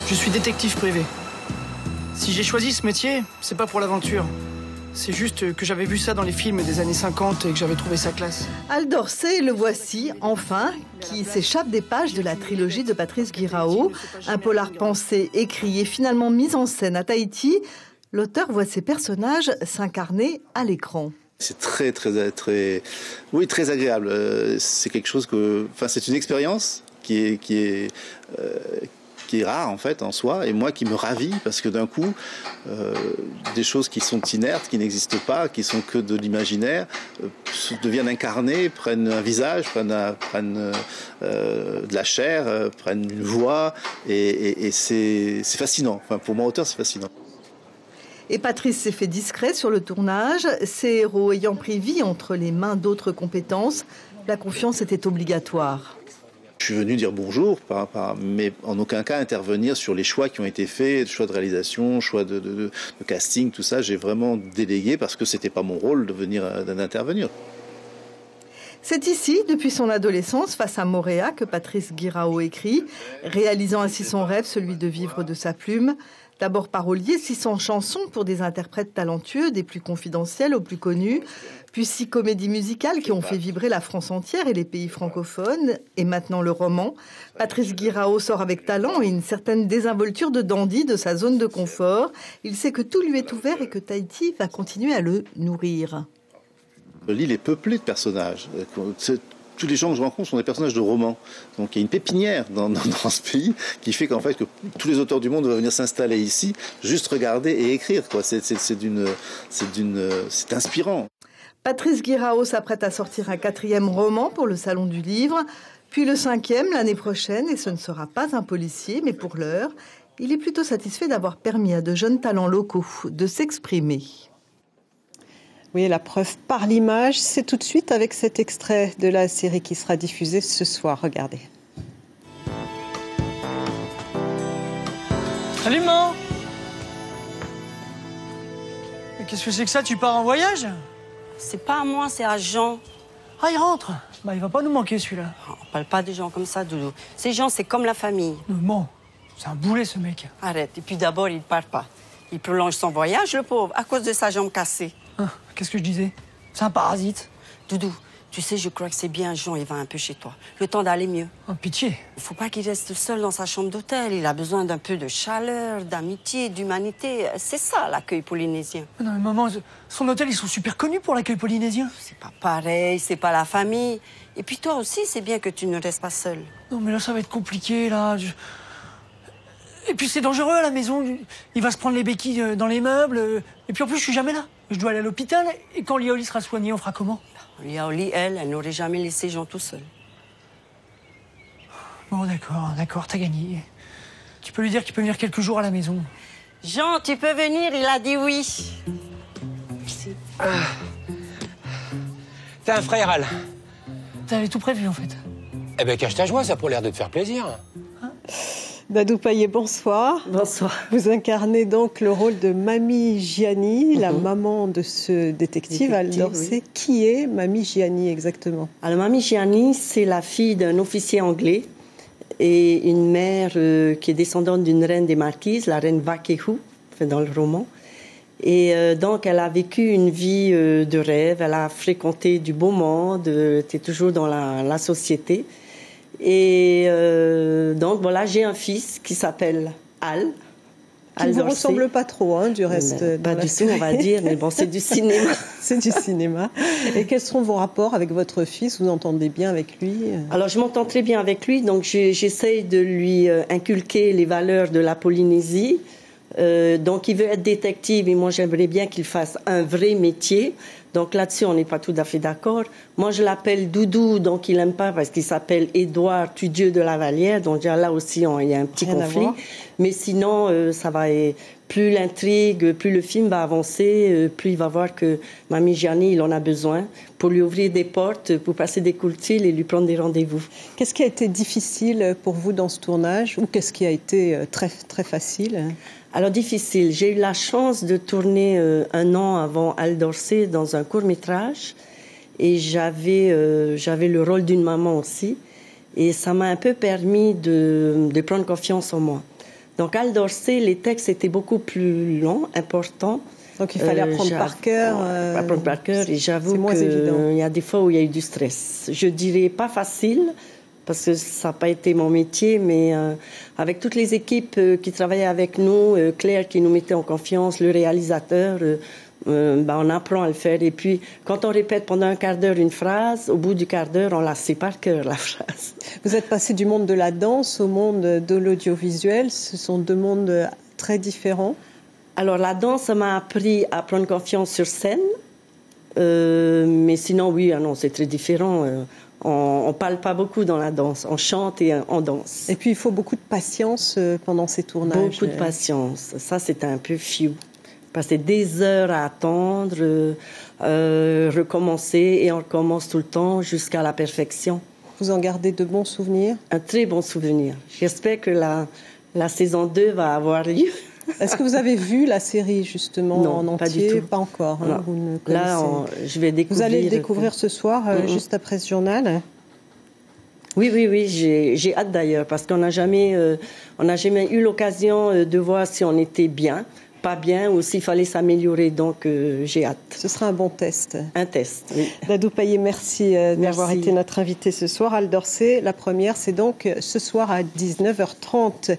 Je suis détective privé. Si j'ai choisi ce métier, c'est pas pour l'aventure. C'est juste que j'avais vu ça dans les films des années 50 et que j'avais trouvé ça classe. Al d'Orsay, le voici, enfin, qui s'échappe des pages de la trilogie de Patrice Guirao. Un polar pensé, écrit et finalement mis en scène à Tahiti. L'auteur voit ses personnages s'incarner à l'écran. C'est très agréable. C'est quelque chose c'est une expérience qui est rare en fait en soi, et moi qui me ravit parce que d'un coup des choses qui sont inertes, qui n'existent pas, qui sont que de l'imaginaire, deviennent incarnées, prennent un visage, prennent de la chair, prennent une voix, et c'est fascinant. Enfin, pour moi, auteur, c'est fascinant. Et Patrice s'est fait discret sur le tournage, ses héros ayant pris vie entre les mains d'autres compétences. La confiance était obligatoire. Je suis venu dire bonjour, mais en aucun cas intervenir sur les choix qui ont été faits, choix de réalisation, choix de casting, tout ça. J'ai vraiment délégué parce que c'était pas mon rôle d'intervenir. C'est ici, depuis son adolescence, face à Moréa, que Patrice Guirao écrit, réalisant ainsi son rêve, celui de vivre de sa plume. D'abord parolier, 600 chansons pour des interprètes talentueux, des plus confidentiels aux plus connus, puis 6 comédies musicales qui ont fait vibrer la France entière et les pays francophones, et maintenant le roman. Patrice Guirao sort avec talent et une certaine désinvolture de dandy de sa zone de confort. Il sait que tout lui est ouvert et que Tahiti va continuer à le nourrir. L'île est peuplée de personnages. Tous les gens que je rencontre sont des personnages de romans. Donc il y a une pépinière dans ce pays qui fait qu'en fait que tous les auteurs du monde doivent venir s'installer ici, juste regarder et écrire. C'est inspirant. Patrice Guirao s'apprête à sortir un 4e roman pour le Salon du Livre, puis le 5e l'année prochaine, et ce ne sera pas un policier, mais pour l'heure, il est plutôt satisfait d'avoir permis à de jeunes talents locaux de s'exprimer. Oui, la preuve par l'image, c'est tout de suite avec cet extrait de la série qui sera diffusée ce soir. Regardez. Salut, maman. Mais qu'est-ce que c'est que ça? Tu pars en voyage? C'est pas à moi, c'est à Jean. Ah, il rentre. Bah, il va pas nous manquer, celui-là. On parle pas des gens comme ça, Doudou. Ces gens, c'est comme la famille. Bon, c'est un boulet, ce mec. Arrête. Et puis d'abord, il part pas. Il prolonge son voyage, le pauvre, à cause de sa jambe cassée. Ah, qu'est-ce que je disais? C'est un parasite. Doudou, tu sais, je crois que c'est bien Jean, il va un peu chez toi. Le temps d'aller mieux. Oh, pitié. Il faut pas qu'il reste seul dans sa chambre d'hôtel. Il a besoin d'un peu de chaleur, d'amitié, d'humanité. C'est ça, l'accueil polynésien. Non, mais maman, son hôtel, ils sont super connus pour l'accueil polynésien. C'est pas pareil, c'est pas la famille. Et puis toi aussi, c'est bien que tu ne restes pas seul. Non, mais là, ça va être compliqué, là. Et puis, c'est dangereux, à la maison. Il va se prendre les béquilles dans les meubles. Et puis, en plus, je suis jamais là. Je dois aller à l'hôpital. Et quand Liaoli sera soignée, on fera comment? Liaoli, elle n'aurait jamais laissé Jean tout seul. Bon, d'accord, t'as gagné. Tu peux lui dire qu'il peut venir quelques jours à la maison. Jean, tu peux venir? Il a dit oui. Merci. T'as un frère, Al. T'avais tout prévu, en fait. Eh ben, cache ta joie, ça a l'air de te faire plaisir. Dadou Payet, bonsoir. Bonsoir. Vous incarnez donc le rôle de Mamie Gianni, la maman de ce détective Al d'Orsay. Oui. Qui est Mamie Gianni exactement? Alors Mamie Gianni, c'est la fille d'un officier anglais et une mère qui est descendante d'une reine des Marquises, la reine Vakehu, dans le roman. Et donc elle a vécu une vie de rêve, elle a fréquenté du beau monde, était toujours dans la société. Et donc voilà, j'ai un fils qui s'appelle Al. Qui ne vous ressemble pas trop, hein, du reste. Pas du tout, on va dire, mais bon, c'est du cinéma. C'est du cinéma. Et quels sont vos rapports avec votre fils? Vous entendez bien avec lui? Alors, je m'entends très bien avec lui, donc j'essaye de lui inculquer les valeurs de la Polynésie. Donc, il veut être détective et moi, j'aimerais bien qu'il fasse un vrai métier. Donc là-dessus, on n'est pas tout à fait d'accord. Moi, je l'appelle Doudou, donc il n'aime pas parce qu'il s'appelle Édouard Tudieu de la Vallière. Donc déjà là aussi, il y a un petit conflit. Mais sinon, ça va. Plus l'intrigue, plus le film va avancer, plus il va voir que Mamie Gianni, il en a besoin pour lui ouvrir des portes, pour passer des coups de fil et lui prendre des rendez-vous. Qu'est-ce qui a été difficile pour vous dans ce tournage ou qu'est-ce qui a été très, très facile? Alors difficile. J'ai eu la chance de tourner un an avant Al d'Orsay dans un court-métrage et j'avais le rôle d'une maman aussi et ça m'a un peu permis de prendre confiance en moi. Donc, Al d'Orsay, les textes étaient beaucoup plus longs, importants. Donc, il fallait apprendre par cœur. Apprendre par cœur, et j'avoue qu'il y a des fois où il y a eu du stress. Je dirais pas facile, parce que ça n'a pas été mon métier, mais avec toutes les équipes qui travaillaient avec nous, Claire qui nous mettait en confiance, le réalisateur, on apprend à le faire. Et puis, quand on répète pendant un quart d'heure une phrase, au bout du quart d'heure, on la sait par cœur, la phrase. Vous êtes passé du monde de la danse au monde de l'audiovisuel. Ce sont deux mondes très différents. Alors, la danse m'a appris à prendre confiance sur scène. Mais sinon, oui, non, c'est très différent. On ne parle pas beaucoup dans la danse. On chante et on danse. Et puis, il faut beaucoup de patience pendant ces tournages. Beaucoup de patience. Ça, c'est un peu fiou. Passer des heures à attendre, recommencer, et on recommence tout le temps jusqu'à la perfection. Vous en gardez de bons souvenirs? Un très bon souvenir. J'espère que la saison 2 va avoir lieu. Est-ce que vous avez vu la série, justement, non, en entier? Pas du tout. Pas encore. Hein, vous ne là, je vais découvrir. Vous allez le découvrir ce soir, juste après ce journal? Oui, j'ai hâte d'ailleurs, parce qu'on n'a jamais eu l'occasion de voir si on était bien, pas bien, ou s'il fallait s'améliorer, donc j'ai hâte. Ce sera un bon test. Un test, oui. Dadou Payet, merci d'avoir été notre invité ce soir. Al d'Orsay, la première, c'est donc ce soir à 19h30.